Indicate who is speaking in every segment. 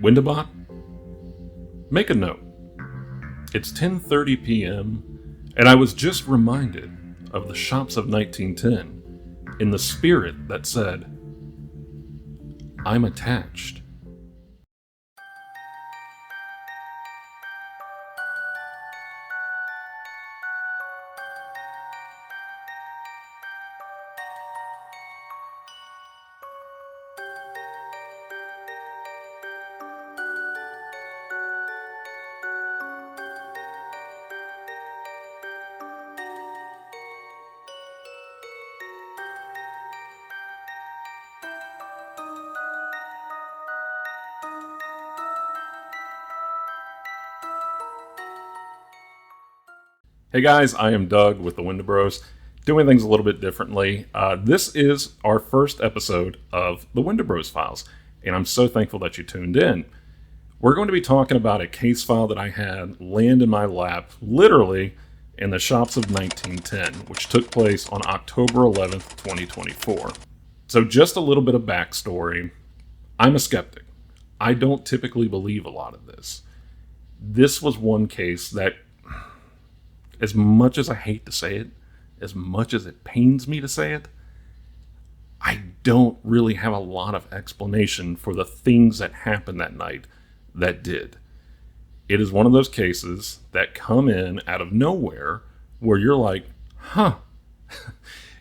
Speaker 1: Wendibros, make a note. It's 10:30 p.m., and I was just reminded of the shops of 1910 in the spirit that said, I'm attached. Hey guys, I am Doug with the Wendibros, doing things a little bit differently. This is our first episode of the Wendibros Files, and I'm so thankful that you tuned in. We're going to be talking about a case file that I had land in my lap, literally, in the shops of 1910, which took place on October 11th, 2024. So just a little bit of backstory. I'm a skeptic. I don't typically believe a lot of this. This was one case that, as much as I hate to say it, as much as it pains me to say it, I don't really have a lot of explanation for the things that happened that night that did. It is one of those cases that come in out of nowhere where you're like, huh.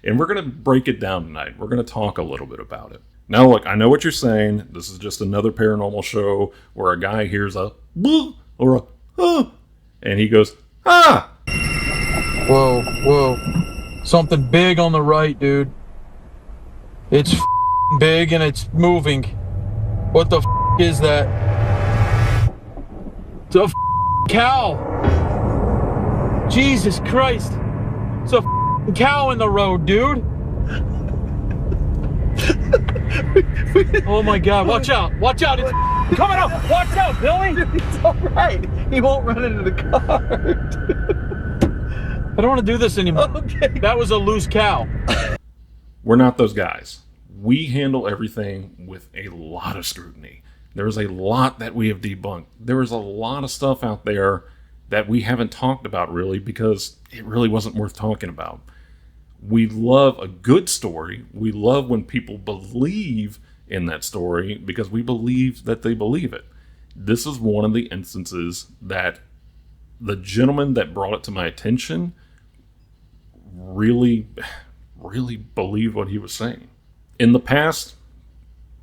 Speaker 1: And we're going to break it down tonight. We're going to talk a little bit about it. Now look, I know what you're saying. This is just another paranormal show where a guy hears a boo or a and he goes, ah!
Speaker 2: Whoa. Something big on the right, dude. It's big and it's moving. What the is that? It's a cow. Jesus Christ. It's a cow in the road, dude. Oh my God, watch out. Watch out. It's coming up. Watch out, Billy.
Speaker 3: It's alright. He won't run into the car.
Speaker 2: I don't want to do this anymore.
Speaker 3: Okay.
Speaker 2: That was a loose cow.
Speaker 1: We're not those guys. We handle everything with a lot of scrutiny. There's a lot that we have debunked. There is a lot of stuff out there that we haven't talked about really because it really wasn't worth talking about. We love a good story. We love when people believe in that story because we believe that they believe it. This is one of the instances that the gentleman that brought it to my attention really believed what he was saying. In the past,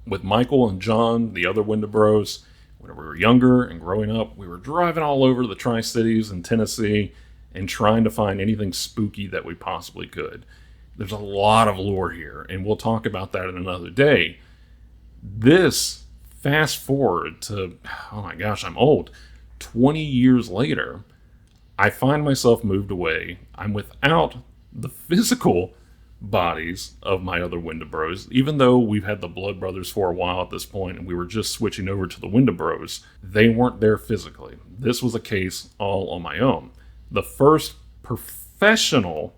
Speaker 1: with Michael and John, the other Wendibros, when we were younger and growing up, we were driving all over the Tri-Cities and Tennessee and trying to find anything spooky that we possibly could. There's a lot of lore here, and we'll talk about that in another day. This, fast forward to, oh my gosh, I'm old, 20 years later, I find myself moved away. I'm without the physical bodies of my other Wendibros, even though we've had the Blood Brothers for a while at this point and we were just switching over to the Wendibros. They weren't there physically. This was a case all on my own. The first professional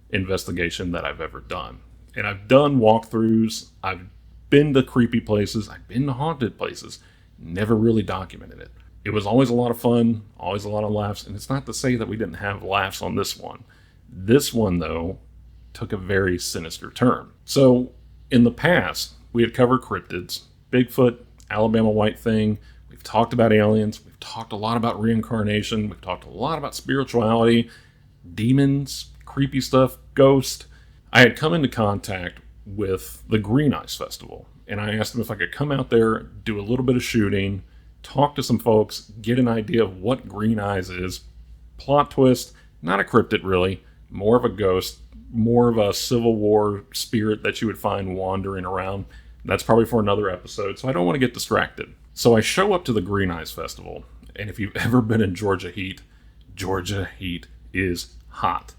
Speaker 1: investigation that I've ever done. And I've done walkthroughs, I've been to creepy places, I've been to haunted places, never really documented it. It was always a lot of fun, always a lot of laughs, and it's not to say that we didn't have laughs on this one. This one, though, took a very sinister turn. So, in the past, we had covered cryptids, Bigfoot, Alabama White Thing, we've talked about aliens, we've talked a lot about reincarnation, we've talked a lot about spirituality, demons, creepy stuff, ghosts. I had come into contact with the Green Eyes Festival, and I asked them if I could come out there, do a little bit of shooting, talk to some folks, get an idea of what Green Eyes is. Plot twist, not a cryptid really, more of a ghost, more of a Civil War spirit that you would find wandering around. That's probably for another episode, so I don't want to get distracted. So I show up to the Green Eyes Festival, and if you've ever been in Georgia heat is hot.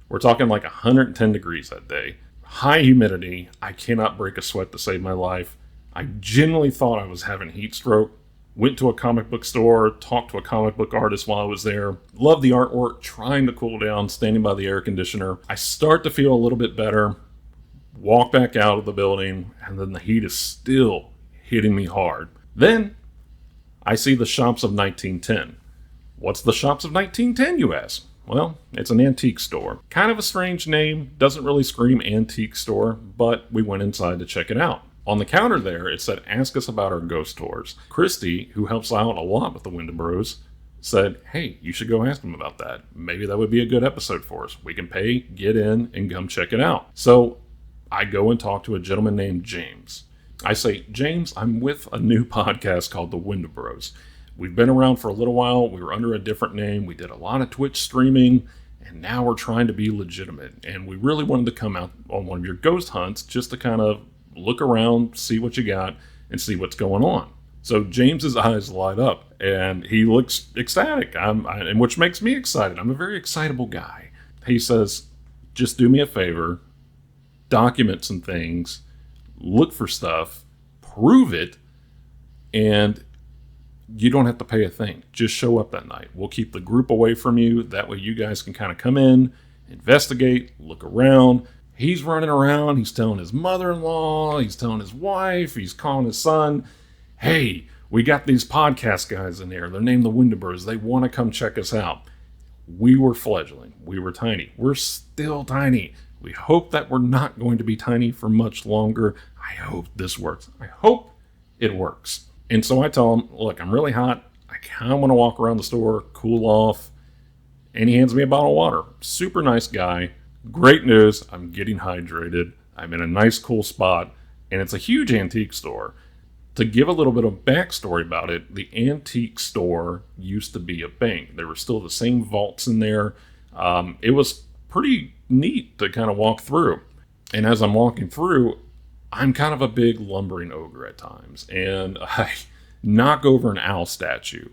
Speaker 1: We're talking like 110 degrees that day. High humidity, I cannot break a sweat to save my life. I genuinely thought I was having heat stroke. Went to a comic book store, talked to a comic book artist while I was there. Loved the artwork, trying to cool down, standing by the air conditioner. I start to feel a little bit better, walk back out of the building, and then the heat is still hitting me hard. Then I see the Shops of 1910. What's the Shops of 1910, you ask? Well, it's an antique store. Kind of a strange name, doesn't really scream antique store, but we went inside to check it out. On the counter there, it said, ask us about our ghost tours. Christy, who helps out a lot with the Wendibros, said, hey, you should go ask them about that. Maybe that would be a good episode for us. We can pay, get in, and come check it out. So I go and talk to a gentleman named James. I say, James, I'm with a new podcast called the Wendibros. We've been around for a little while. We were under a different name. We did a lot of Twitch streaming, and now we're trying to be legitimate. And we really wanted to come out on one of your ghost hunts just to kind of look around, see what you got, and see what's going on. So James's eyes light up, and he looks ecstatic, and which makes me excited. I'm a very excitable guy. He says, just do me a favor, document some things, look for stuff, prove it, and you don't have to pay a thing. Just show up that night. We'll keep the group away from you. That way you guys can kind of come in, investigate, look around. He's running around. He's telling his mother-in-law. He's telling his wife. He's calling his son. Hey, we got these podcast guys in there. They're named the Wendibros. They want to come check us out. We were fledgling. We were tiny. We're still tiny. We hope that we're not going to be tiny for much longer. I hope this works. I hope it works. And so I tell him, look, I'm really hot. I kind of want to walk around the store, cool off. And he hands me a bottle of water. Super nice guy. Great news. I'm getting hydrated. I'm in a nice, cool spot. And it's a huge antique store. To give a little bit of backstory about it, the antique store used to be a bank. There were still the same vaults in there. It was pretty neat to kind of walk through. And as I'm walking through, I'm kind of a big lumbering ogre at times, and I knock over an owl statue.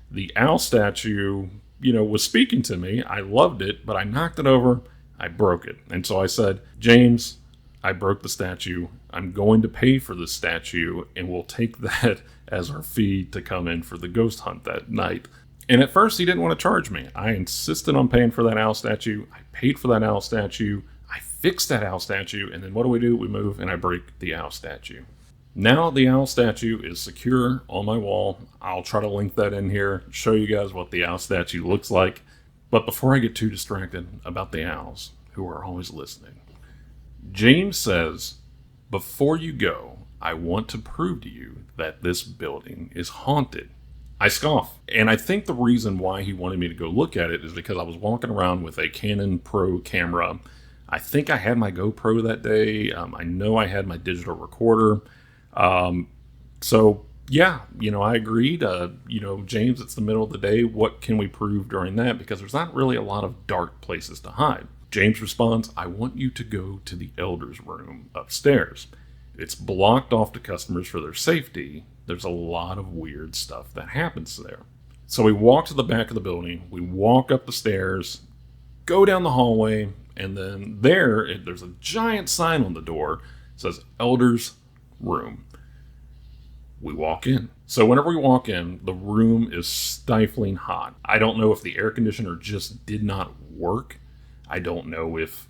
Speaker 1: The owl statue, was speaking to me. I loved it, but I knocked it over. I broke it. And so I said, James, I broke the statue. I'm going to pay for the statue, and we'll take that as our fee to come in for the ghost hunt that night. And at first, he didn't want to charge me. I insisted on paying for that owl statue. I paid for that owl statue. I fixed that owl statue, and then what do? We move, and I break the owl statue. Now the owl statue is secure on my wall. I'll try to link that in here, show you guys what the owl statue looks like. But before I get too distracted about the owls, who are always listening, James says, before you go, I want to prove to you that this building is haunted. I scoff. And I think the reason why he wanted me to go look at it is because I was walking around with a Canon Pro camera. I think I had my GoPro that day. I know I had my digital recorder. So yeah, I agreed. James, it's the middle of the day. What can we prove during that? Because there's not really a lot of dark places to hide. James responds, I want you to go to the elders' room upstairs. It's blocked off to customers for their safety. There's a lot of weird stuff that happens there. So we walk to the back of the building. We walk up the stairs, go down the hallway, and then there's a giant sign on the door that says elders' room. We walk in. So whenever we walk in, the room is stifling hot. I don't know if the air conditioner just did not work. I don't know if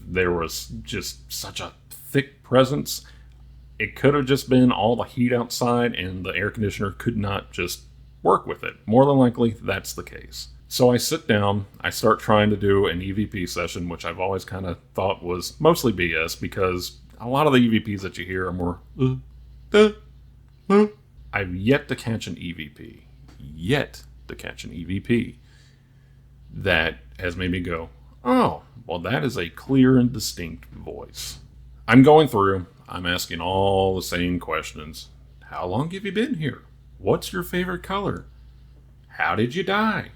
Speaker 1: there was just such a thick presence. It could have just been all the heat outside and the air conditioner could not just work with it. More than likely, that's the case. So I sit down, I start trying to do an EVP session, which I've always kind of thought was mostly BS because a lot of the EVPs that you hear are more I've yet to catch an EVP. That has made me go, oh, well, that is a clear and distinct voice. I'm going through, I'm asking all the same questions. How long have you been here? What's your favorite color? How did you die?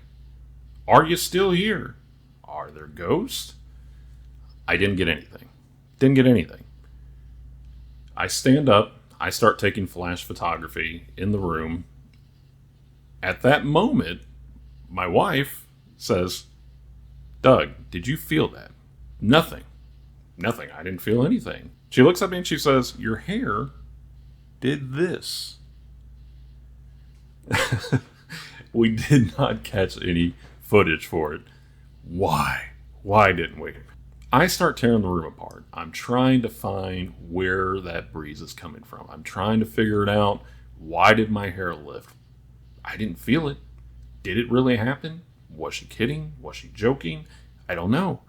Speaker 1: Are you still here? Are there ghosts? I didn't get anything. I stand up, I start taking flash photography in the room. At that moment, my wife says, Doug, did you feel that? Nothing. I didn't feel anything. She looks at me and she says, your hair did this. We did not catch any footage for it. Why? Why didn't we? I start tearing the room apart. I'm trying to find where that breeze is coming from. I'm trying to figure it out. Why did my hair lift? I didn't feel it. Did it really happen? Was she kidding? Was she joking? I don't know.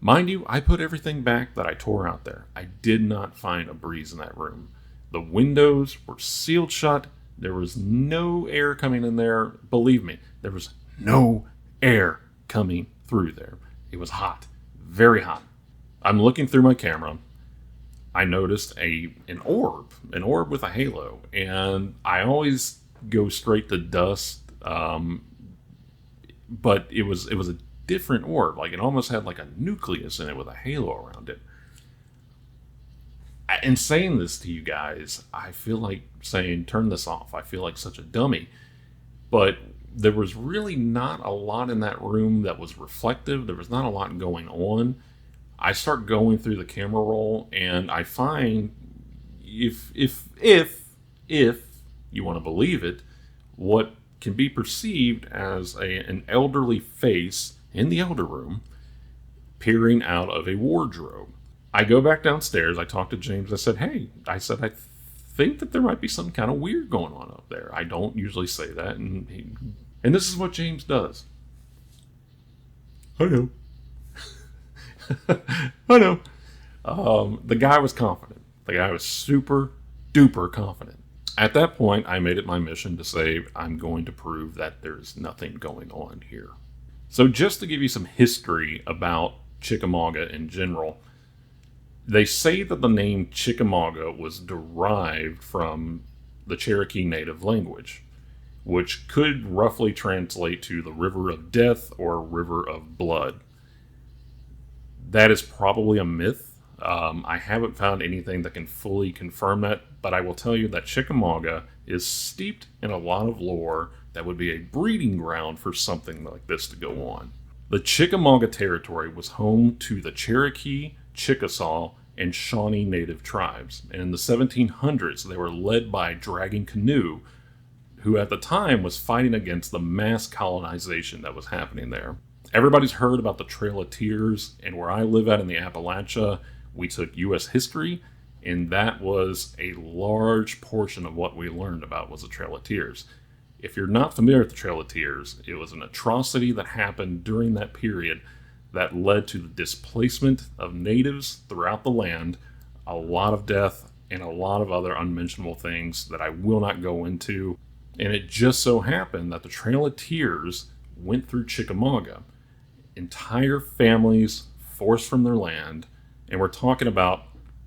Speaker 1: Mind you, I put everything back that I tore out there. I did not find a breeze in that room. The windows were sealed shut. There was no air coming in there. Believe me, there was no air coming through there. It was hot, very hot. I'm looking through my camera. I noticed an orb with a halo, and I always go straight to dust. But it was a different orb. Like, it almost had like a nucleus in it with a halo around it. In saying this to you guys, I feel like saying, turn this off. I feel like such a dummy. But there was really not a lot in that room that was reflective. There was not a lot going on. I start going through the camera roll, and I find, if you want to believe it, what can be perceived as an elderly face in the elder room peering out of a wardrobe. I go back downstairs. I talk to James. I said, I think that there might be some kind of weird going on up there. I don't usually say that. And this is what James does. I know. I know. The guy was confident. The guy was super duper confident. At that point, I made it my mission to say, I'm going to prove that there's nothing going on here. So just to give you some history about Chickamauga in general, they say that the name Chickamauga was derived from the Cherokee Native language, which could roughly translate to the River of Death or River of Blood. That is probably a myth. I haven't found anything that can fully confirm that, but I will tell you that Chickamauga is steeped in a lot of lore that would be a breeding ground for something like this to go on. The Chickamauga territory was home to the Cherokee, Chickasaw, and Shawnee Native tribes, and in the 1700s they were led by Dragging Canoe, who at the time was fighting against the mass colonization that was happening there. Everybody's heard about the Trail of Tears, and where I live at in the Appalachia, we took U.S. history, and that was a large portion of what we learned about was the Trail of Tears. If you're not familiar with the Trail of Tears, it was an atrocity that happened during that period that led to the displacement of natives throughout the land, a lot of death, and a lot of other unmentionable things that I will not go into. And it just so happened that the Trail of Tears went through Chickamauga. Entire families forced from their land, and we're talking about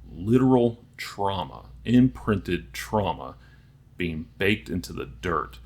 Speaker 1: literal trauma, imprinted trauma, being baked into the dirt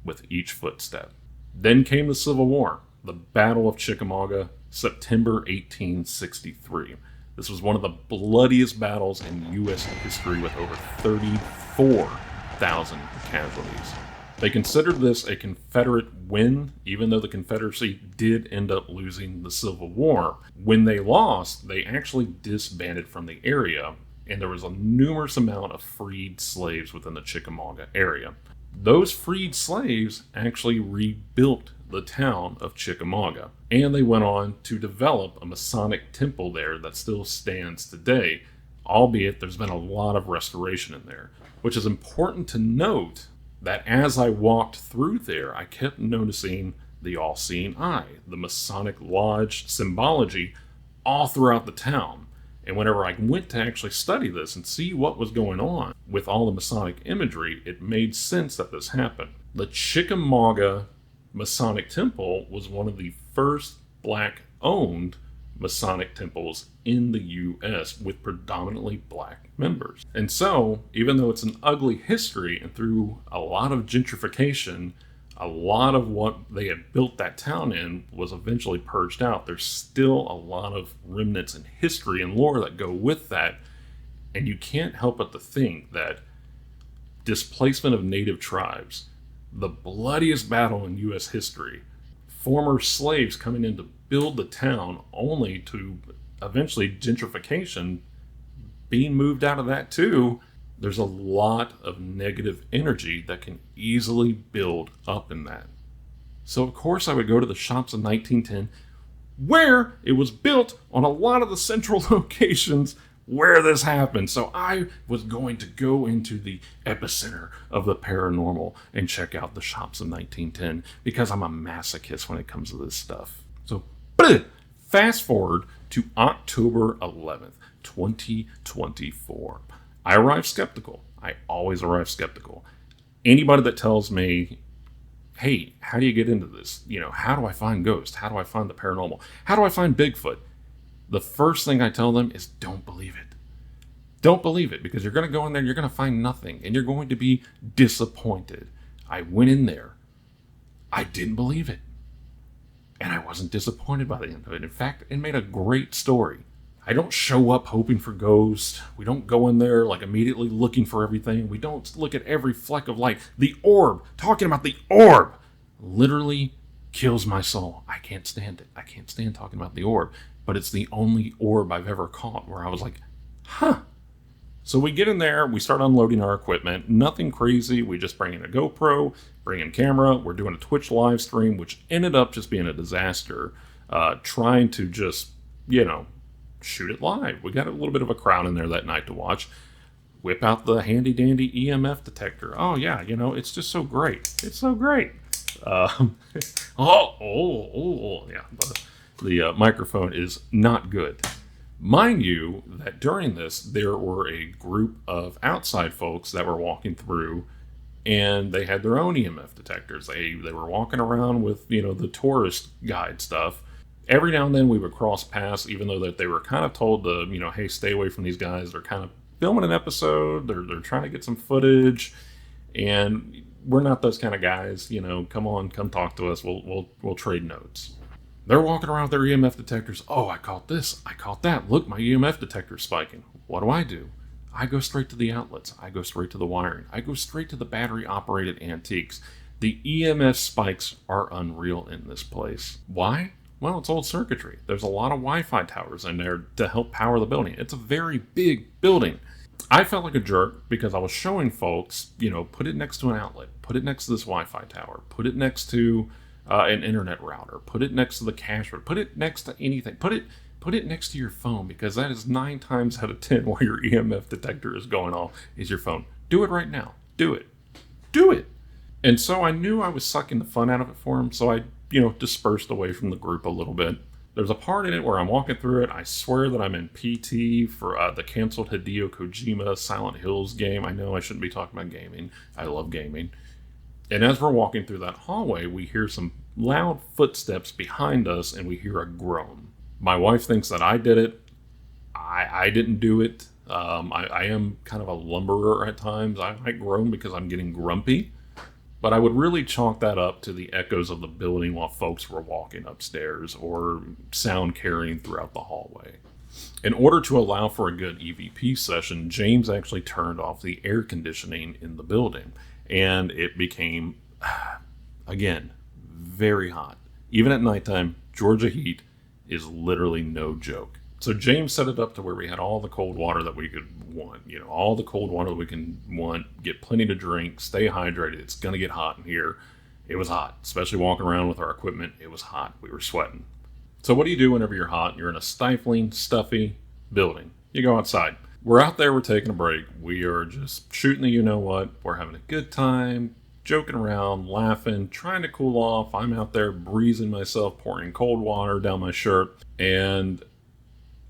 Speaker 1: with each footstep. Then came the Civil War, the Battle of Chickamauga, September 1863. This was one of the bloodiest battles in U.S. history with over 34,000 casualties. They considered this a Confederate win, even though the Confederacy did end up losing the Civil War. When they lost, they actually disbanded from the area, and there was a numerous amount of freed slaves within the Chickamauga area. Those freed slaves actually rebuilt the town of Chickamauga, and they went on to develop a Masonic temple there that still stands today, albeit there's been a lot of restoration in there, which is important to note that as I walked through there, I kept noticing the all-seeing eye, the Masonic Lodge symbology all throughout the town. And whenever I went to actually study this and see what was going on with all the Masonic imagery, it made sense that this happened. The Chickamauga Masonic Temple was one of the first Black-owned Masonic temples in the U.S. with predominantly Black members. And so, even though it's an ugly history, and through a lot of gentrification, a lot of what they had built that town in was eventually purged out. There's still a lot of remnants in history and lore that go with that, and you can't help but to think that displacement of native tribes, the bloodiest battle in U.S. history, former slaves coming in to build the town, only to eventually gentrification being moved out of that too. There's a lot of negative energy that can easily build up in that. So of course I would go to the shops in 1910, where it was built on a lot of the central locations where this happened. So I was going to go into the epicenter of the paranormal and check out the shops of 1910 because I'm a masochist when it comes to this stuff. So fast forward to October 11th, 2024. I arrived skeptical. I always arrive skeptical. Anybody that tells me, hey, how do you get into this? How do I find ghosts? How do I find the paranormal? How do I find Bigfoot? The first thing I tell them is don't believe it. Don't believe it, because you're going to go in there and you're going to find nothing and you're going to be disappointed. I went in there. I didn't believe it. And I wasn't disappointed by the end of it. In fact, it made a great story. I don't show up hoping for ghosts. We don't go in there like immediately looking for everything. We don't look at every fleck of light. The orb, talking about the orb, literally kills my soul. I can't stand it. I can't stand talking about the orb. But it's the only orb I've ever caught where I was like, huh. So we get in there, we start unloading our equipment. Nothing crazy. We just bring in a GoPro, bring in camera. We're doing a Twitch live stream, which ended up just being a disaster. Trying to just, shoot it live. We got a little bit of a crowd in there that night to watch. Whip out the handy dandy EMF detector. Oh yeah, it's just so great. It's so great. Yeah. The microphone is not good. Mind you that during this, there were a group of outside folks that were walking through, and they had their own EMF detectors. They were walking around with, the tourist guide stuff. Every now and then we would cross paths, even though that they were kind of told to, hey, stay away from these guys. They're kind of filming an episode. They're trying to get some footage, and we're not those kind of guys. Come talk to us. We'll trade notes. They're walking around with their EMF detectors. Oh, I caught this. I caught that. Look, my EMF detector's spiking. What do? I go straight to the outlets. I go straight to the wiring. I go straight to the battery-operated antiques. The EMF spikes are unreal in this place. Why? Well, it's old circuitry. There's a lot of Wi-Fi towers in there to help power the building. It's a very big building. I felt like a jerk because I was showing folks, put it next to an outlet. Put it next to this Wi-Fi tower. Put it next to an internet router. Put it next to the cash register. Put it next to anything. Put it next to your phone, because that is 9 times out of 10 while your EMF detector is going off is your phone. Do it right now. Do it. Do it. And so I knew I was sucking the fun out of it for him, so I dispersed away from the group a little bit. There's a part in it where I'm walking through it. I swear that I'm in PT for the canceled Hideo Kojima Silent Hills game. I know I shouldn't be talking about gaming. I love gaming. And as we're walking through that hallway, we hear some loud footsteps behind us, and we hear a groan. My wife thinks that I did it. I didn't do it. I am kind of a lumberer at times. I might groan because I'm getting grumpy. But I would really chalk that up to the echoes of the building while folks were walking upstairs, or sound carrying throughout the hallway. In order to allow for a good EVP session, James actually turned off the air conditioning in the building, and it became, again, very hot. Even at nighttime, Georgia heat is literally no joke. So James set it up to where we had all the cold water that we could want. All the cold water that we can want, get plenty to drink, stay hydrated. It's going to get hot in here. It was hot, especially walking around with our equipment. It was hot. We were sweating. So what do you do whenever you're hot and you're in a stifling, stuffy building? You go outside. We're out there. We're taking a break. We are just shooting the you-know-what. We're having a good time, joking around, laughing, trying to cool off. I'm out there breezing myself, pouring cold water down my shirt, and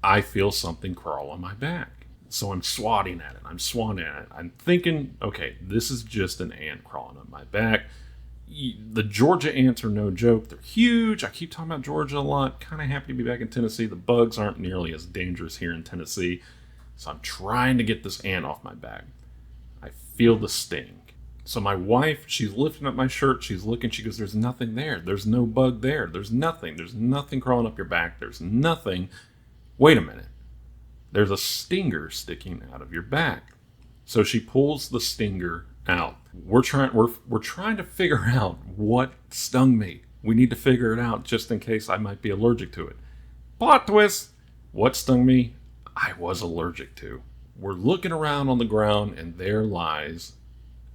Speaker 1: I feel something crawl on my back. So I'm swatting at it. I'm thinking, okay, this is just an ant crawling on my back. The Georgia ants are no joke. They're huge. I keep talking about Georgia a lot. Kind of happy to be back in Tennessee. The bugs aren't nearly as dangerous here in Tennessee. So I'm trying to get this ant off my back. I feel the sting. So my wife, she's lifting up my shirt. She's looking. She goes, there's nothing there. There's no bug there. There's nothing. There's nothing crawling up your back. There's nothing. Wait a minute. There's a stinger sticking out of your back. So she pulls the stinger out. We're trying to figure out what stung me. We need to figure it out just in case I might be allergic to it. Plot twist! What stung me? I was allergic to. We're looking around on the ground, and there lies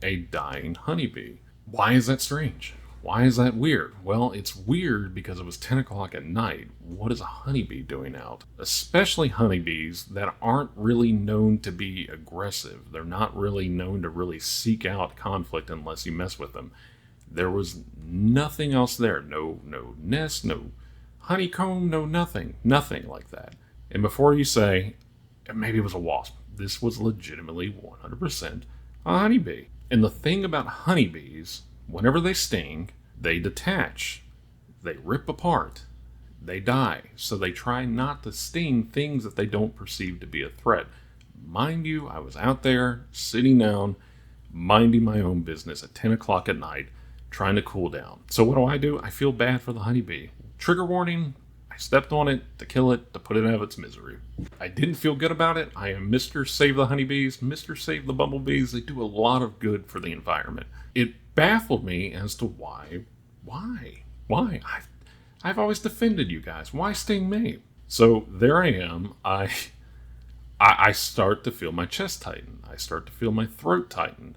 Speaker 1: a dying honeybee. Why is that strange? Why is that weird? Well, it's weird because it was 10 o'clock at night. What is a honeybee doing out? Especially honeybees that aren't really known to be aggressive. They're not really known to really seek out conflict unless you mess with them. There was nothing else there. No nest, no honeycomb, no nothing. Nothing like that. And before you say, maybe it was a wasp, this was legitimately 100% a honeybee. And the thing about honeybees, whenever they sting, they detach, they rip apart, they die. So they try not to sting things that they don't perceive to be a threat. Mind you, I was out there, sitting down, minding my own business at 10 o'clock at night, trying to cool down. So what do? I feel bad for the honeybee. Trigger warning, I stepped on it to kill it, to put it out of its misery. I didn't feel good about it. I am Mr. Save the Honeybees, Mr. Save the Bumblebees. They do a lot of good for the environment. It baffled me as to why. I've always defended you guys. Why sting me? So there I am. I start to feel my chest tighten. I start to feel my throat tighten.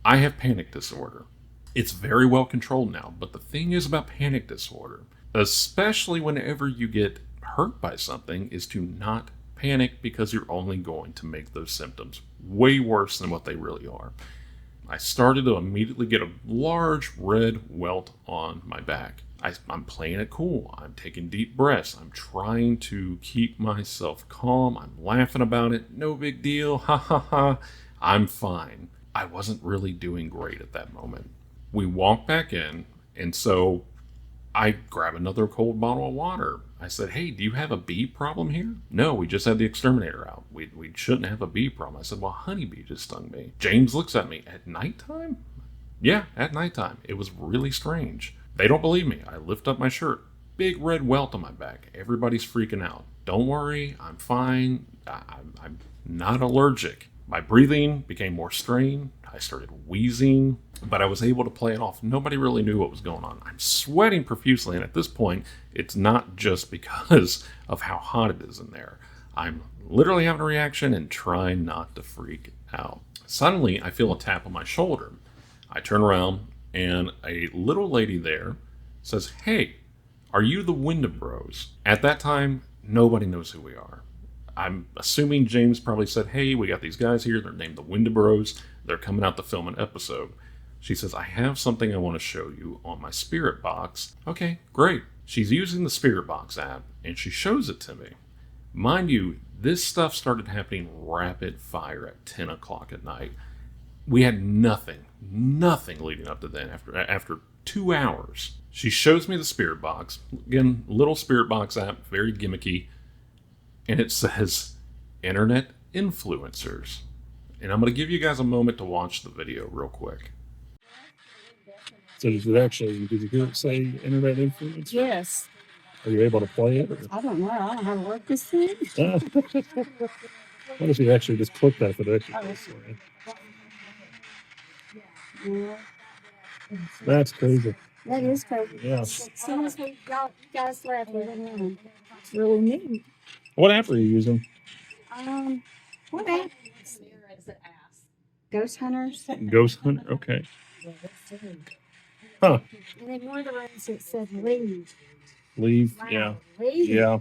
Speaker 1: I have panic disorder. It's very well controlled now, but the thing is about panic disorder, especially whenever you get hurt by something, is to not panic, because you're only going to make those symptoms way worse than what they really are. I started to immediately get a large red welt on my back. I'm playing it cool. I'm taking deep breaths. I'm trying to keep myself calm. I'm laughing about it. No big deal. Ha ha ha. I'm fine. I wasn't really doing great at that moment. We walked back in, and so I grab another cold bottle of water. I said, hey, do you have a bee problem here? No, we just had the exterminator out. We shouldn't have a bee problem. I said, well, honeybee just stung me. James looks at me, at nighttime? Yeah, at nighttime. It was really strange. They don't believe me. I lift up my shirt. Big red welt on my back. Everybody's freaking out. Don't worry, I'm fine. I'm not allergic. My breathing became more strained. I started wheezing, but I was able to play it off. Nobody really knew what was going on. I'm sweating profusely, and at this point, it's not just because of how hot it is in there. I'm literally having a reaction and trying not to freak out. Suddenly, I feel a tap on my shoulder. I turn around, and a little lady there says, hey, are you the Wendibros? At that time, nobody knows who we are. I'm assuming James probably said, hey, we got these guys here. They're named the Wendibros. They're coming out to film an episode. She says, I have something I want to show you on my Spirit Box. Okay, great. She's using the Spirit Box app, and she shows it to me. Mind you, this stuff started happening rapid fire at 10 o'clock at night. We had nothing leading up to then. After 2 hours, she shows me the Spirit Box. Again, little Spirit Box app, very gimmicky. And it says, Internet Influencers. And I'm going to give you guys a moment to watch the video real quick.
Speaker 4: So did you hear it say Internet Influencer?
Speaker 5: Yes.
Speaker 4: Are you able to play it?
Speaker 5: I don't know. I don't know how to work this thing.
Speaker 4: What if you actually just click that for the exercise?
Speaker 5: Yeah.
Speaker 4: That's crazy.
Speaker 5: That is crazy.
Speaker 4: Yeah.
Speaker 5: As soon as you guys left, we didn't know. It's really neat.
Speaker 4: What app are you using?
Speaker 5: What app? Ghost Hunters.
Speaker 4: Ghost Hunter? Okay. Huh.
Speaker 5: And then one of the ones that said leave.
Speaker 4: Leave?
Speaker 5: Wow.
Speaker 4: Yeah.
Speaker 5: Leave.
Speaker 4: Yeah.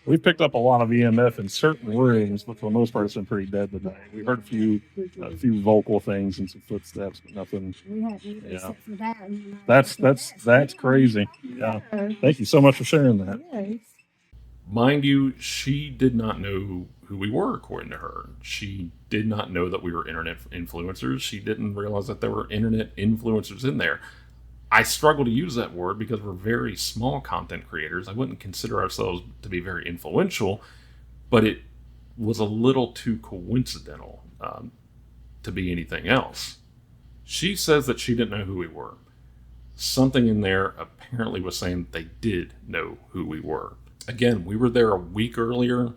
Speaker 4: We've picked up a lot of EMF in certain rooms, but for the most part, it's been pretty dead today. We heard a few vocal things and some footsteps, but nothing.
Speaker 5: We had to
Speaker 4: Yeah.
Speaker 5: except for that. And
Speaker 4: That's crazy. Yeah. Thank you so much for sharing that.
Speaker 5: Yes.
Speaker 1: Mind you, she did not know who we were, according to her. She did not know that we were internet influencers. She didn't realize that there were internet influencers in there. I struggle to use that word because we're very small content creators. I wouldn't consider ourselves to be very influential, but it was a little too coincidental to be anything else. She says that she didn't know who we were. Something in there apparently was saying they did know who we were. Again, we were there a week earlier,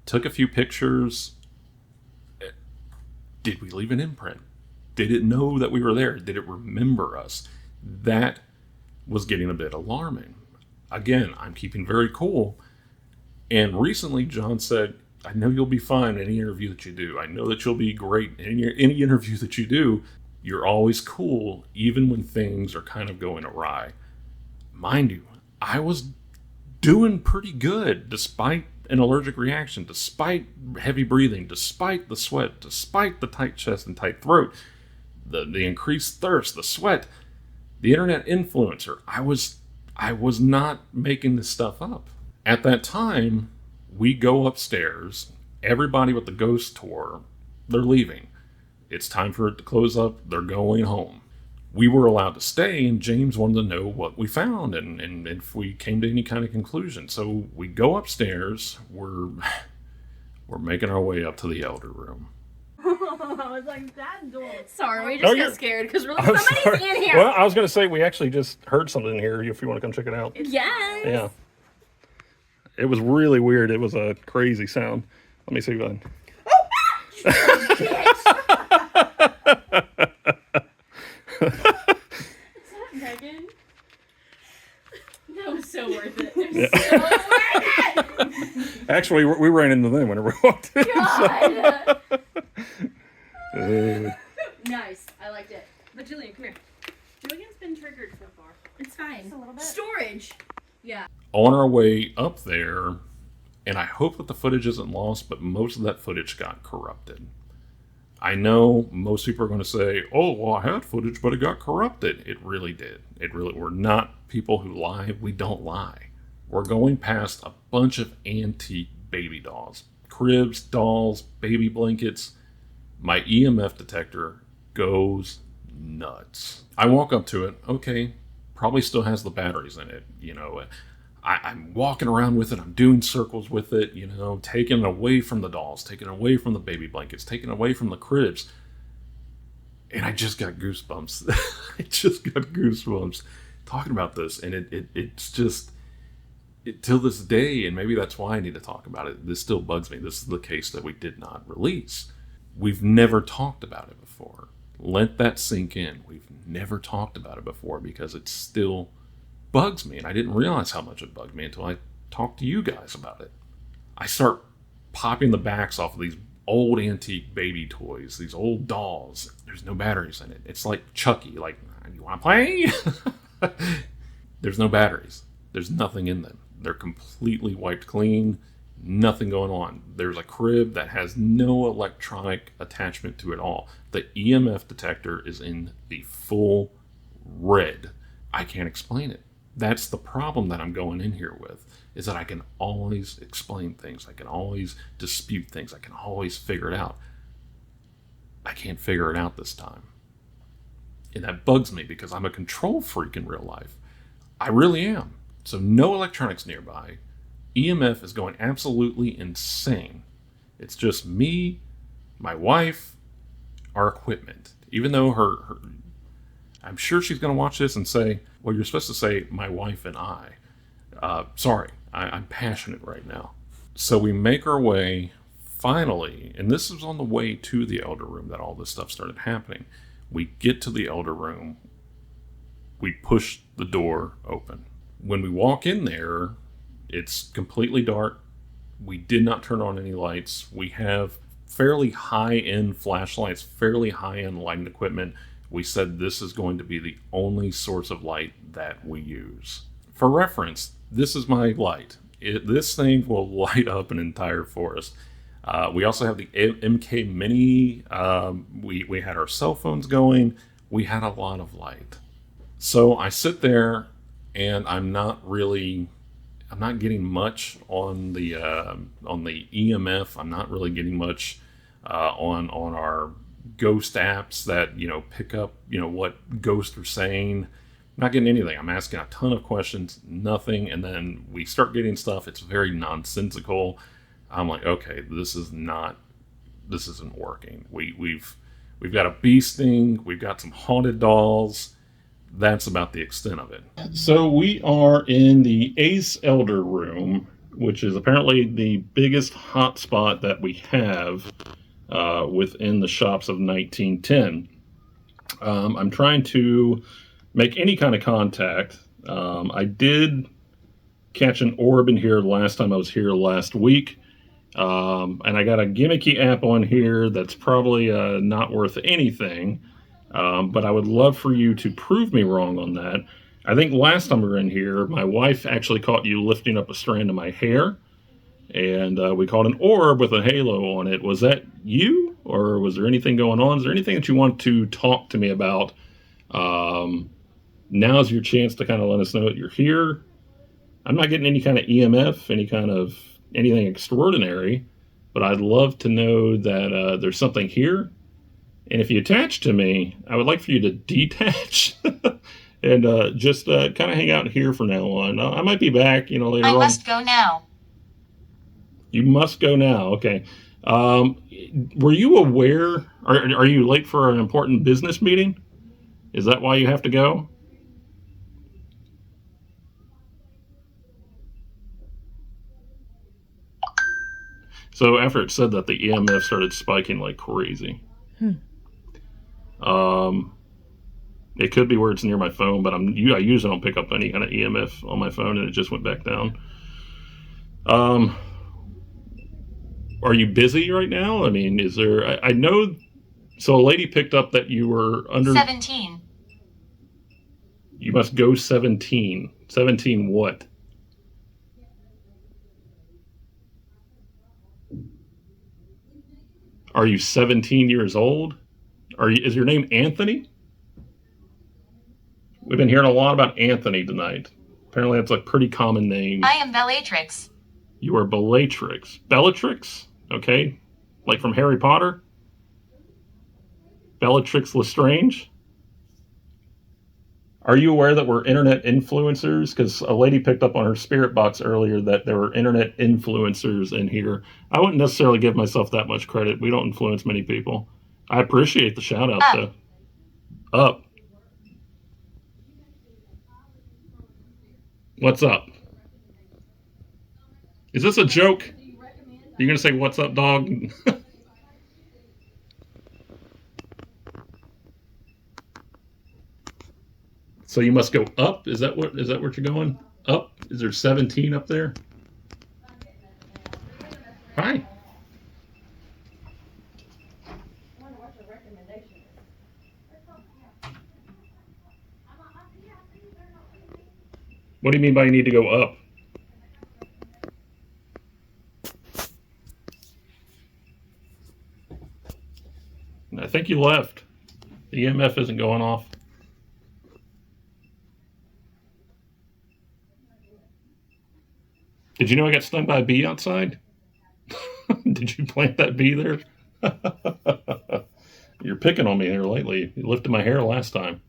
Speaker 1: took a few pictures. Did we leave an imprint? Did it know that we were there? Did it remember us? That was getting a bit alarming. Again, I'm keeping very cool. And recently, John said, I know you'll be fine in any interview that you do. I know that you'll be great in any interview that you do. You're always cool, even when things are kind of going awry. Mind you, I was doing pretty good despite an allergic reaction, despite heavy breathing, despite the sweat, despite the tight chest and tight throat, the increased thirst, the sweat, the internet influencer. I was not making this stuff up. At that time, we go upstairs. Everybody with the ghost tour, they're leaving. It's time for it to close up. They're going home. We were allowed to stay, and James wanted to know what we found and if we came to any kind of conclusion. So we go upstairs. We're making our way up to the elder room.
Speaker 5: I was like, that door.
Speaker 6: Sorry, we just got scared because we're like, somebody's in here.
Speaker 4: Well, I was going to say we actually just heard something in here. If you want to come check it out.
Speaker 6: Yes.
Speaker 4: Yeah. It was really weird. It was a crazy sound. Let me see if I
Speaker 6: Megan? That was so worth it. It was so worth it.
Speaker 4: Actually, we ran into them whenever we walked in.
Speaker 6: God.
Speaker 4: So.
Speaker 6: Nice. I liked it. But Julian, come here. Julian's been triggered so far. It's fine.
Speaker 5: Just a little bit.
Speaker 6: Storage. Yeah.
Speaker 1: On our way up there, and I hope that the footage isn't lost, but most of that footage got corrupted. I know most people are going to say, oh, well, I had footage, but it got corrupted. It really did. We're not people who lie. We don't lie. We're going past a bunch of antique baby dolls. Cribs, dolls, baby blankets. My EMF detector goes nuts. I walk up to it. Okay, probably still has the batteries in it. I'm walking around with it. I'm doing circles with it, taking it away from the dolls, taking it away from the baby blankets, taking it away from the cribs. And I just got goosebumps. I just got goosebumps talking about this. And it's just, till this day, and maybe that's why I need to talk about it, this still bugs me. This is the case that we did not release. We've never talked about it before. Let that sink in. We've never talked about it before because it's still bugs me, and I didn't realize how much it bugged me until I talked to you guys about it. I start popping the backs off of these old antique baby toys, these old dolls. There's no batteries in it. It's like Chucky, like, you want to play? There's no batteries. There's nothing in them. They're completely wiped clean, nothing going on. There's a crib that has no electronic attachment to it all. The EMF detector is in the full red. I can't explain it. That's the problem that I'm going in here with, is that I can always explain things. I can always dispute things. I can always figure it out. I can't figure it out this time. And that bugs me because I'm a control freak in real life. I really am. So no electronics nearby. EMF is going absolutely insane. It's just me, my wife, our equipment. Even though her I'm sure she's going to watch this and say, well, you're supposed to say my wife and I. Sorry, I'm passionate right now. So we make our way, finally, and this is on the way to the elder room that all this stuff started happening. We get to the elder room. We push the door open. When we walk in there, it's completely dark. We did not turn on any lights. We have fairly high-end flashlights, fairly high-end lighting equipment. We said this is going to be the only source of light that we use. For reference, this is my light. This thing will light up an entire forest. We also have the MK Mini. We had our cell phones going. We had a lot of light. So I sit there, and I'm not getting much on the EMF. I'm not really getting much on our ghost apps that pick up what ghosts are saying. I'm not getting anything. I'm asking a ton of questions, nothing, and then we start getting stuff. It's very nonsensical. I'm like, okay, this isn't working. We've got a bee sting. We've got some haunted dolls. That's about the extent of it. So we are in the Ace Elder Room, which is apparently the biggest hotspot that we have within the shops of 1910. I'm trying to make any kind of contact. I did catch an orb in here last time I was here last week. And I got a gimmicky app on here that's probably not worth anything. But I would love for you to prove me wrong on that. I think last time we were in here, my wife actually caught you lifting up a strand of my hair, and we caught an orb with a halo on it. Was that you, or was there anything going on? Is there anything that you want to talk to me about? Now's your chance to kind of let us know that you're here. I'm not getting any kind of EMF, anything extraordinary, but I'd love to know that there's something here. And if you attach to me, I would like for you to detach and just kind of hang out here from now on. I might be back, later on.
Speaker 7: I must go now.
Speaker 1: You must go now. Okay. Were you aware? Are you late for an important business meeting? Is that why you have to go? So after it said that, the EMF started spiking like crazy. It could be where it's near my phone, but I usually don't pick up any kind of EMF on my phone, and it just went back down. Are you busy right now? I mean, is there? I know. So a lady picked up that you were under
Speaker 7: 17.
Speaker 1: You must go 17. 17 what? Are you 17 years old? Is your name Anthony? We've been hearing a lot about Anthony tonight. Apparently that's a pretty common name.
Speaker 7: I am Bellatrix.
Speaker 1: You are Bellatrix. Bellatrix? Okay. Like from Harry Potter? Bellatrix Lestrange? Are you aware that we're internet influencers? Because a lady picked up on her spirit box earlier that there were internet influencers in here. I wouldn't necessarily give myself that much credit. We don't influence many people. I appreciate the shout out, though. Up. What's up? Is this a joke? You're going to say, what's up, dog? So you must go up? Is that what you're going? Up? Is there 17 up there? Hi. What do you mean by you need to go up? I think you left. The EMF isn't going off. Did you know I got stung by a bee outside? Did you plant that bee there? You're picking on me here lately. You lifted my hair last time.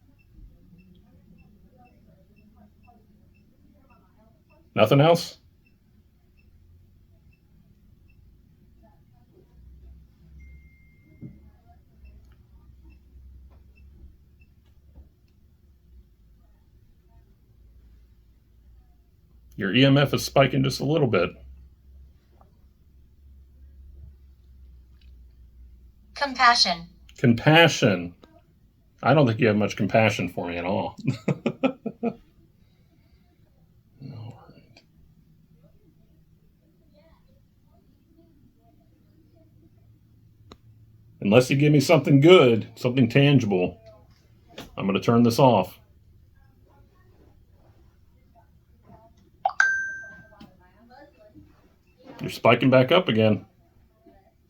Speaker 1: Nothing else? Your EMF is spiking just a little bit.
Speaker 7: Compassion.
Speaker 1: Compassion. I don't think you have much compassion for me at all. All right. Unless you give me something good, something tangible, I'm going to turn this off. You're spiking back up again.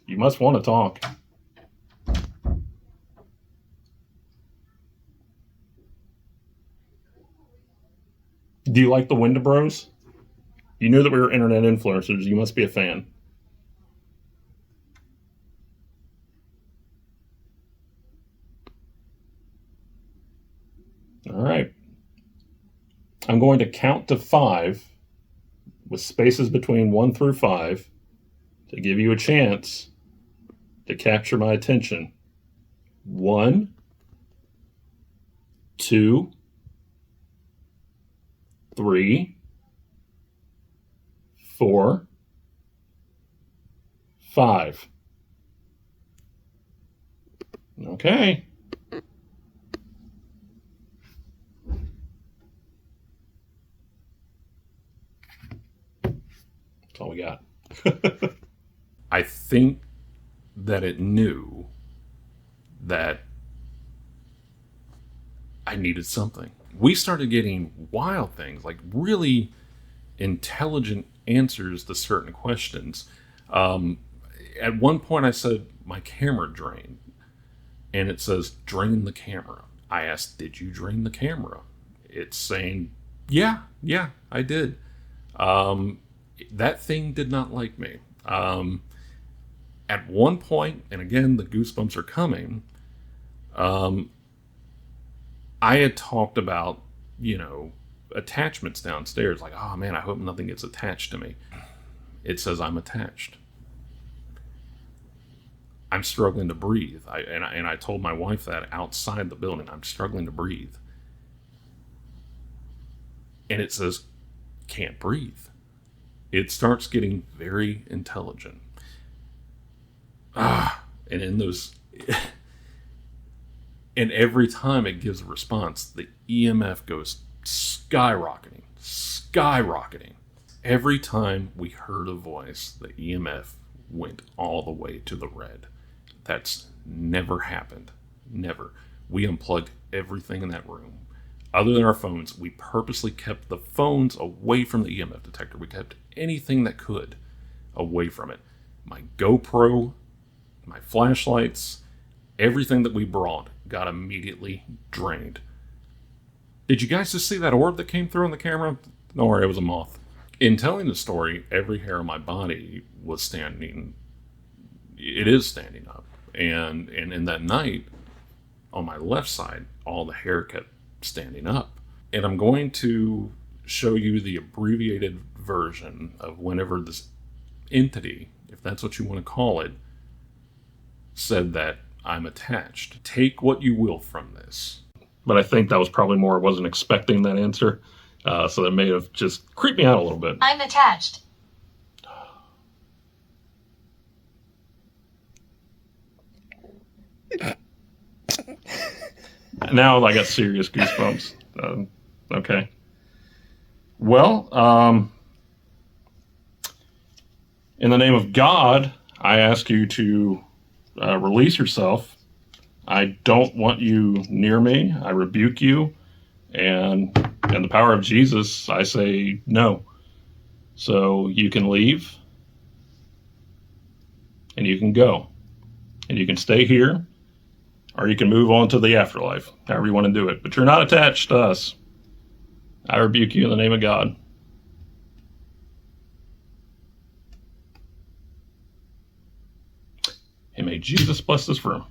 Speaker 1: You must want to talk. Do you like the Wendibros? You knew that we were internet influencers. You must be a fan. All right. I'm going to count to 5 with spaces between 1 through 5 to give you a chance to capture my attention. 1, 2, 3, 4, 5. Okay. That's all we got. I think that it knew that I needed something. We started getting wild things, like really intelligent answers to certain questions. At one point I said, my camera drained. And it says, drain the camera. I asked, did you drain the camera? It's saying, yeah, I did. That thing did not like me. At one point, and again, the goosebumps are coming, I had talked about, attachments downstairs. Like, oh man, I hope nothing gets attached to me. It says I'm attached. I'm struggling to breathe. I told my wife that outside the building. I'm struggling to breathe. And it says, can't breathe. It starts getting very intelligent. And in those... And every time it gives a response, the EMF goes skyrocketing. Every time we heard a voice, the EMF went all the way to the red. That's never happened. Never. We unplugged everything in that room. Other than our phones, we purposely kept the phones away from the EMF detector. We kept anything that could away from it. My GoPro, my flashlights, everything that we brought got immediately drained. Did you guys just see that orb that came through on the camera? Don't worry, it was a moth. In telling the story, every hair on my body was standing. It is standing up. And in that night, on my left side, all the hair kept standing up. And I'm going to show you the abbreviated version of whenever this entity, if that's what you want to call it, said that I'm attached. Take what you will from this. But I think that was probably more, I wasn't expecting that answer. So that may have just creeped me out a little bit.
Speaker 7: I'm attached.
Speaker 1: Now I got serious goosebumps. Okay. Well, in the name of God, I ask you to release yourself. I don't want you near me. I rebuke you. And in the power of Jesus, I say no. So you can leave. And you can go. And you can stay here. Or you can move on to the afterlife. However you want to do it. But you're not attached to us. I rebuke you in the name of God. And may Jesus bless this room.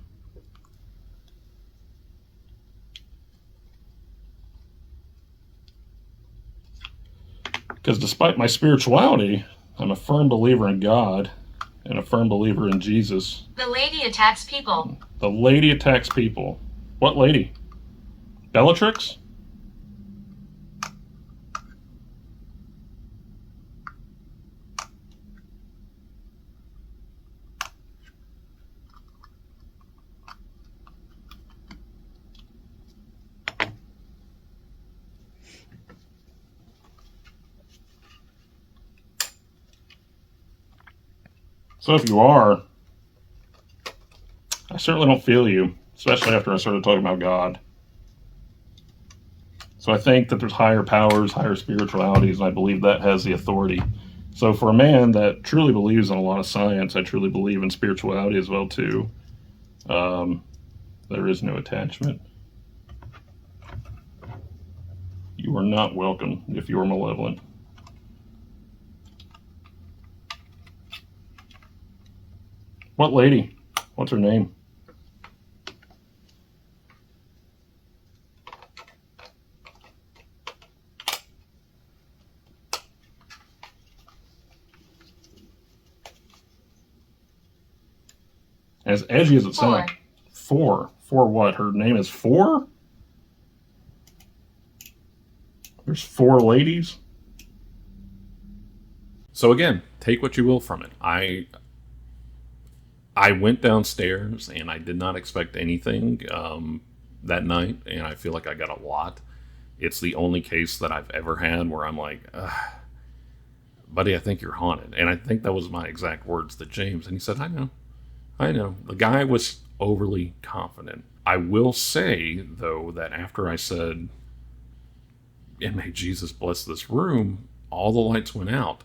Speaker 1: Because despite my spirituality, I'm a firm believer in God and a firm believer in Jesus.
Speaker 7: The lady attacks people.
Speaker 1: The lady attacks people. What lady? Bellatrix? So if you are, I certainly don't feel you, especially after I started talking about God. So I think that there's higher powers, higher spiritualities, and I believe that has the authority. So for a man that truly believes in a lot of science, I truly believe in spirituality as well too. There is no attachment. You are not welcome if you are malevolent. What lady? What's her name? As edgy as it sounds. Four. For what? Her name is Four? There's four ladies? So again, take what you will from it. I went downstairs and I did not expect anything that night, and I feel like I got a lot. It's the only case that I've ever had where I'm like, buddy, I think you're haunted. And I think that was my exact words to James. And he said, I know. The guy was overly confident. I will say, though, that after I said, and may Jesus bless this room, all the lights went out.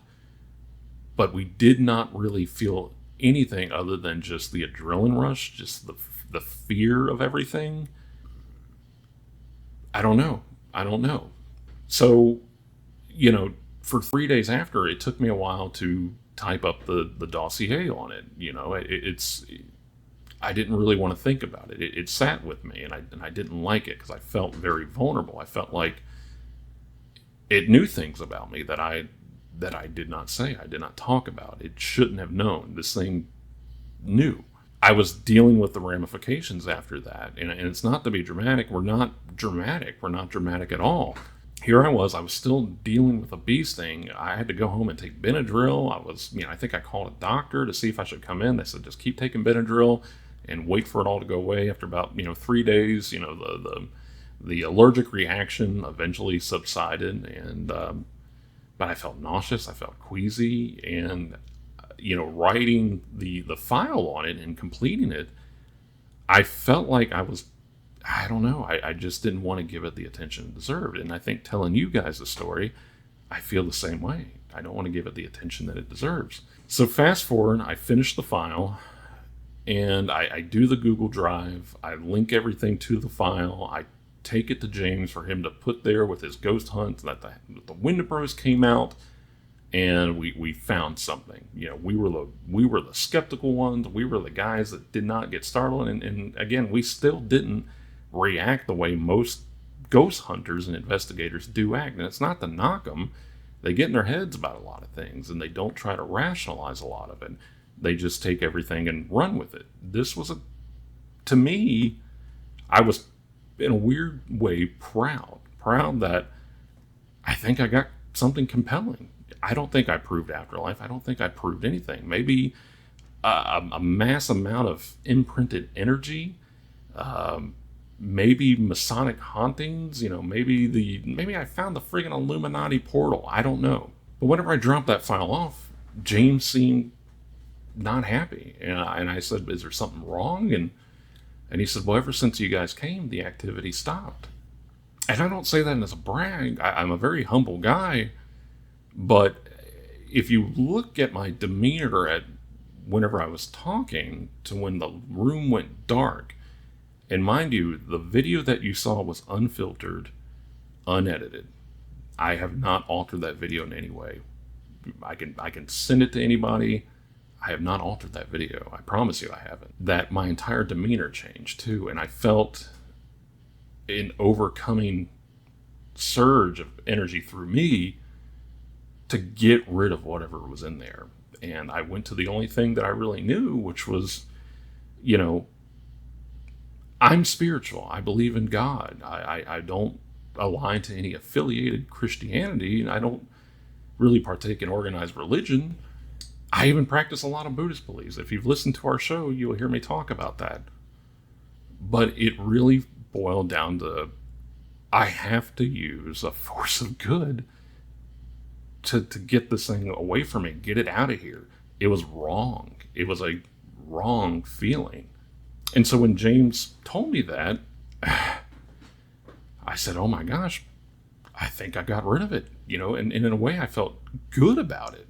Speaker 1: But we did not really feel anything other than just the adrenaline rush, just the fear of everything. I don't know. So, for 3 days after, it took me a while to type up the dossier on it. I didn't really want to think about it. It sat with me, and I didn't like it because I felt very vulnerable. I felt like it knew things about me that I did not say, I did not talk about. It shouldn't have known. This thing knew. I was dealing with the ramifications after that. And it's not to be dramatic. We're not dramatic. We're not dramatic at all. Here I was still dealing with a bee sting. I had to go home and take Benadryl. I think I called a doctor to see if I should come in. They said, just keep taking Benadryl and wait for it all to go away. After about, 3 days, the allergic reaction eventually subsided, and but I felt nauseous, I felt queasy, and writing the file on it and completing it, I felt like I don't know, I just didn't want to give it the attention it deserved. And I think telling you guys the story, I feel the same way. I don't want to give it the attention that it deserves. So fast forward, I finish the file, and I do the Google Drive, I link everything to the file, I take it to James for him to put there with his ghost hunt, that the Wendibros came out, and we found something. We were the skeptical ones. We were the guys that did not get startled, and again, we still didn't react the way most ghost hunters and investigators do act. And it's not to knock them. They get in their heads about a lot of things, and they don't try to rationalize a lot of it. They just take everything and run with it. This was to me, I was in a weird way proud that I think I got something compelling. I don't think I proved afterlife. I don't think I proved anything. Maybe a mass amount of imprinted energy, maybe Masonic hauntings, maybe I found the friggin' Illuminati portal. I don't know. But whenever I dropped that file off, James seemed not happy. And I said, is there something wrong? And he said, well, ever since you guys came, the activity stopped. And I don't say that as a brag. I'm a very humble guy. But if you look at my demeanor at whenever I was talking to when the room went dark, and mind you, the video that you saw was unfiltered, unedited. I have not altered that video in any way. I can send it to anybody. I have not altered that video. I promise you I haven't. That my entire demeanor changed too, and I felt an overcoming surge of energy through me to get rid of whatever was in there. And I went to the only thing that I really knew, which was, I'm spiritual. I believe in God. I don't align to any affiliated Christianity, and I don't really partake in organized religion. I even practice a lot of Buddhist beliefs. If you've listened to our show, you'll hear me talk about that. But it really boiled down to, I have to use a force of good to get this thing away from me, get it out of here. It was wrong. It was a wrong feeling. And so when James told me that, I said, oh my gosh, I think I got rid of it. And in a way I felt good about it.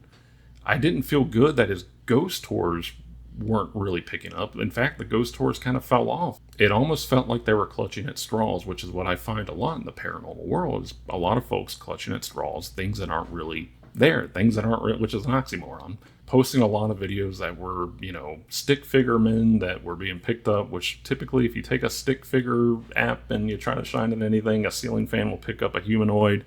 Speaker 1: I didn't feel good that his ghost tours weren't really picking up. In fact, the ghost tours kind of fell off. It almost felt like they were clutching at straws, which is what I find a lot in the paranormal world, is a lot of folks clutching at straws, things that aren't really there, things that aren't real, which is an oxymoron. Posting a lot of videos that were, stick figure men that were being picked up, which typically if you take a stick figure app and you try to shine it anything, a ceiling fan will pick up a humanoid.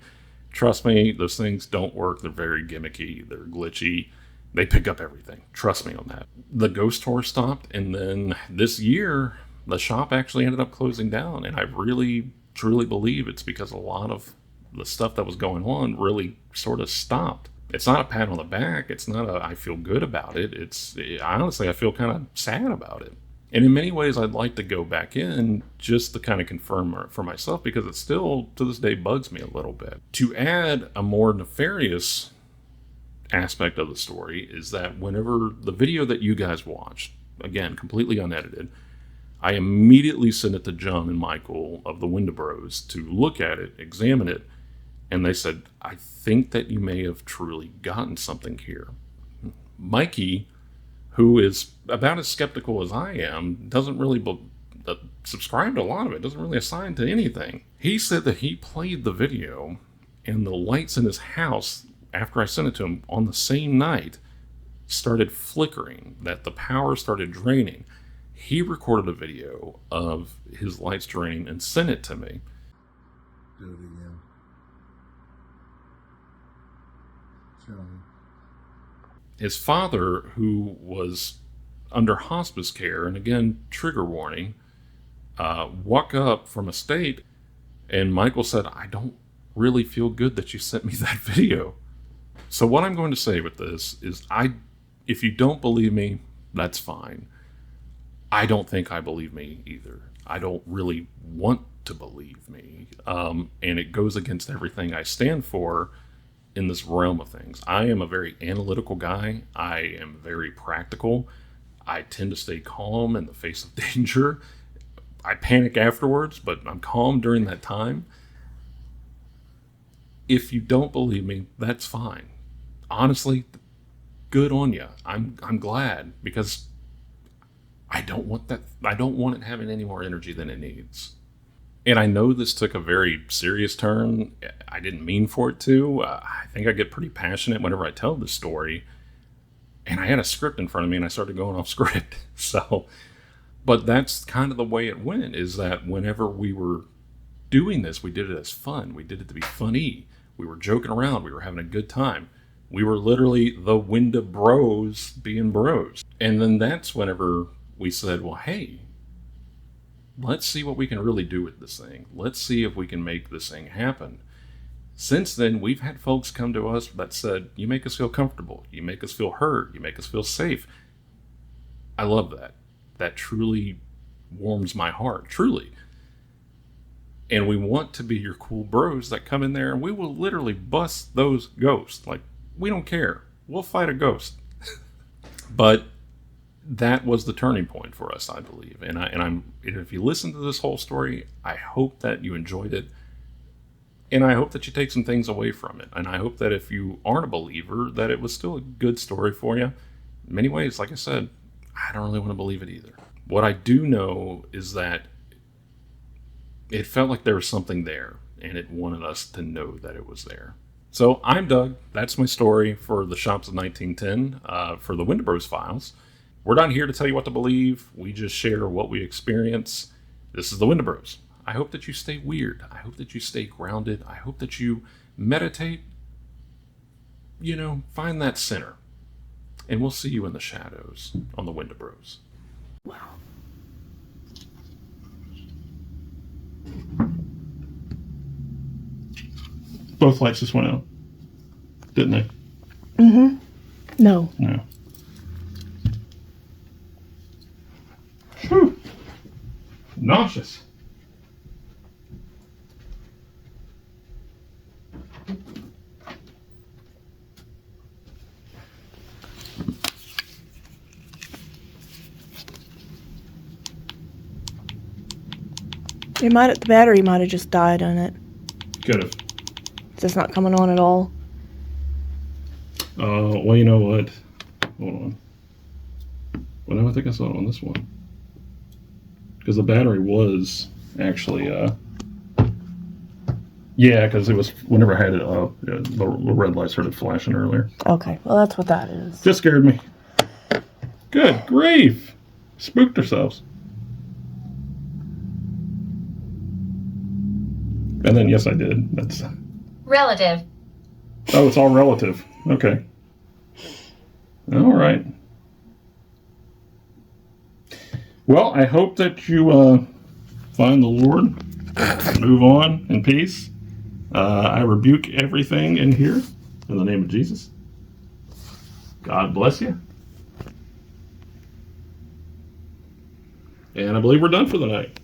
Speaker 1: Trust me, those things don't work. They're very gimmicky. They're glitchy. They pick up everything. Trust me on that. The ghost tour stopped, and then this year, the shop actually ended up closing down. And I really, truly believe it's because a lot of the stuff that was going on really sort of stopped. It's not a pat on the back. It's not I feel good about it. Honestly, I feel kind of sad about it. And in many ways, I'd like to go back in just to kind of confirm for myself, because it still, to this day, bugs me a little bit. To add a more nefarious aspect of the story is that whenever the video that you guys watched, again, completely unedited, I immediately sent it to John and Michael of the Wendibros to look at it, examine it, and they said, I think that you may have truly gotten something here. Mikey, who is about as skeptical as I am, doesn't really subscribe to a lot of it, doesn't really assign to anything. He said that he played the video and the lights in his house, after I sent it to him on the same night, started flickering, that the power started draining. He recorded a video of his lights draining and sent it to me.
Speaker 8: Do it again. Show me.
Speaker 1: His father, who was under hospice care, and again, trigger warning, woke up from a state, and Michael said, I don't really feel good that you sent me that video. So what I'm going to say with this is, if you don't believe me, that's fine. I don't think I believe me either. I don't really want to believe me. And it goes against everything I stand for in this realm of things. I am a very analytical guy. I am very practical. I tend to stay calm in the face of danger. I panic afterwards, but I'm calm during that time. If you don't believe me, that's fine. Honestly, good on you. I'm glad, because I don't want that. I don't want it having any more energy than it needs. And I know this took a very serious turn. I didn't mean for it to. I think I get pretty passionate whenever I tell this story. And I had a script in front of me and I started going off script. But that's kind of the way it went, is that whenever we were doing this, we did it as fun. We did it to be funny. We were joking around. We were having a good time. We were literally the Wendibros being bros. And then that's whenever we said, well, hey, let's see what we can really do with this thing. Let's see if we can make this thing happen. Since then, we've had folks come to us that said, you make us feel comfortable. You make us feel heard. You make us feel safe. I love that. That truly warms my heart, truly. And we want to be your cool bros that come in there, and we will literally bust those ghosts. Like, we don't care. We'll fight a ghost. But that was the turning point for us, I believe. And if you listen to this whole story, I hope that you enjoyed it. And I hope that you take some things away from it. And I hope that if you aren't a believer, that it was still a good story for you. In many ways, like I said, I don't really want to believe it either. What I do know is that it felt like there was something there, and it wanted us to know that it was there. So I'm Doug. That's my story for the Shops of 1910, for the Wendibros Files. We're not here to tell you what to believe. We just share what we experience. This is the Wendibros. I hope that you stay weird. I hope that you stay grounded. I hope that you meditate. Find that center. And we'll see you in the shadows on the Wendibros.
Speaker 5: Wow.
Speaker 4: Both lights just went out, didn't they?
Speaker 5: Mm-hmm. No.
Speaker 4: No. Whew. Nauseous.
Speaker 5: The battery might have just died on it.
Speaker 4: Could have.
Speaker 5: It's just not coming on at all.
Speaker 4: Well, you know what? Hold on. Well, no, I think I saw it on this one. Because the battery was actually, yeah, because it was, whenever I had it up, the red light started flashing earlier.
Speaker 5: Okay, well, that's what that is.
Speaker 4: Just scared me. Good grief. Spooked ourselves. And then, yes, I did. That's
Speaker 7: Relative.
Speaker 4: Oh, it's all relative. Okay. All right. Well, I hope that you find the Lord, move on in peace. I rebuke everything in here in the name of Jesus. God bless you. And I believe we're done for the night.